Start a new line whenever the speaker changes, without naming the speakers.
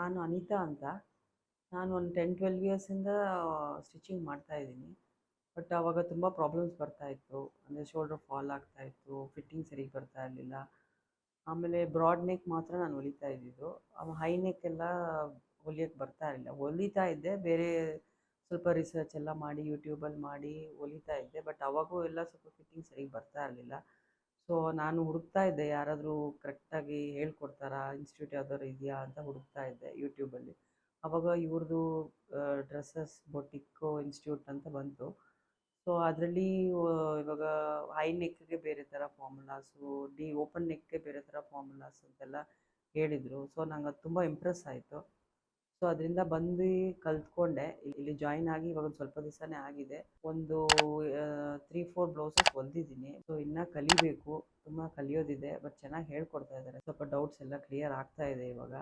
ನಾನು ಅನಿತಾ ಅಂತ. ನಾನು ಒಂದು 10-12 ಇಯರ್ಸಿಂದ ಸ್ಟಿಚಿಂಗ್ ಮಾಡ್ತಾಯಿದ್ದೀನಿ. ಬಟ್ ಆವಾಗ ತುಂಬ ಪ್ರಾಬ್ಲಮ್ಸ್ ಬರ್ತಾಯಿತ್ತು. ಅಂದರೆ ಶೋಲ್ಡರ್ ಫಾಲ್ ಆಗ್ತಾಯಿತ್ತು, ಫಿಟ್ಟಿಂಗ್ ಸರಿಗೆ ಬರ್ತಾ ಇರಲಿಲ್ಲ. ಆಮೇಲೆ ಬ್ರಾಡ್ ನೆಕ್ ಮಾತ್ರ ನಾನು ಹೊಲಿತಾ ಇದ್ದಿದ್ದು. ಹೈ ನೆಕ್ ಎಲ್ಲ ಹೊಲಿಯೋಕ್ಕೆ ಬರ್ತಾ ಇರಲಿಲ್ಲ. ಹೊಲಿತಾ ಇದ್ದೆ, ಬೇರೆ ಸ್ವಲ್ಪ ರಿಸರ್ಚ್ ಎಲ್ಲ ಮಾಡಿ ಯೂಟ್ಯೂಬಲ್ಲಿ ಮಾಡಿ ಹೊಲಿತಾ ಇದ್ದೆ. ಬಟ್ ಅವಾಗೂ ಎಲ್ಲ ಸ್ವಲ್ಪ ಫಿಟ್ಟಿಂಗ್ ಸರಿಗೆ ಬರ್ತಾ ಇರಲಿಲ್ಲ. ಸೊ ನಾನು ಹುಡುಕ್ತಾ ಇದ್ದೆ, ಯಾರಾದರೂ ಕರೆಕ್ಟಾಗಿ ಹೇಳ್ಕೊಡ್ತಾರಾ, ಇನ್ಸ್ಟಿಟ್ಯೂಟ್ ಯಾವ್ದಾದ್ರು ಇದೆಯಾ ಅಂತ ಹುಡುಕ್ತಾ ಇದ್ದೆ ಯೂಟ್ಯೂಬಲ್ಲಿ. ಆವಾಗ ಇವ್ರದ್ದು ಡ್ರೆಸ್ಸಸ್ ಬೊಟಿಕ್ಕೋ ಇನ್ಸ್ಟಿಟ್ಯೂಟ್ ಅಂತ ಬಂತು. ಸೊ ಅದರಲ್ಲಿ ಇವಾಗ ಹೈ ನೆಕ್ಗೆ ಬೇರೆ ಥರ ಫಾರ್ಮುಲಾಸು, ಓಪನ್ ನೆಕ್ಗೆ ಬೇರೆ ಥರ ಫಾರ್ಮುಲಾಸ್ ಅಂತೆಲ್ಲ ಹೇಳಿದರು. ಸೊ ನಂಗೆ ಅದು ತುಂಬ ಇಂಪ್ರೆಸ್ ಆಯಿತು. ಸೊ ಅದರಿಂದ ಬಂದು ಕಲ್ತ್ಕೊಂಡೆ. ಇಲ್ಲಿ ಜಾಯಿನ್ ಆಗಿ ಇವಾಗ ಒಂದು ಸ್ವಲ್ಪ ದಿವಸನೇ ಆಗಿದೆ. ಒಂದು 3-4 ಬ್ಲೌಸಸ್ ಹೊಲ್ದಿದ್ದೀನಿ. ಸೊ ಇನ್ನೂ ಕಲಿಬೇಕು, ತುಂಬ ಕಲಿಯೋದಿದೆ. ಬಟ್ ಚೆನ್ನಾಗಿ ಹೇಳ್ಕೊಡ್ತಾ ಇದ್ದಾರೆ. ಸ್ವಲ್ಪ ಡೌಟ್ಸ್ ಎಲ್ಲ ಕ್ಲಿಯರ್ ಆಗ್ತಾ ಇದೆ ಇವಾಗ.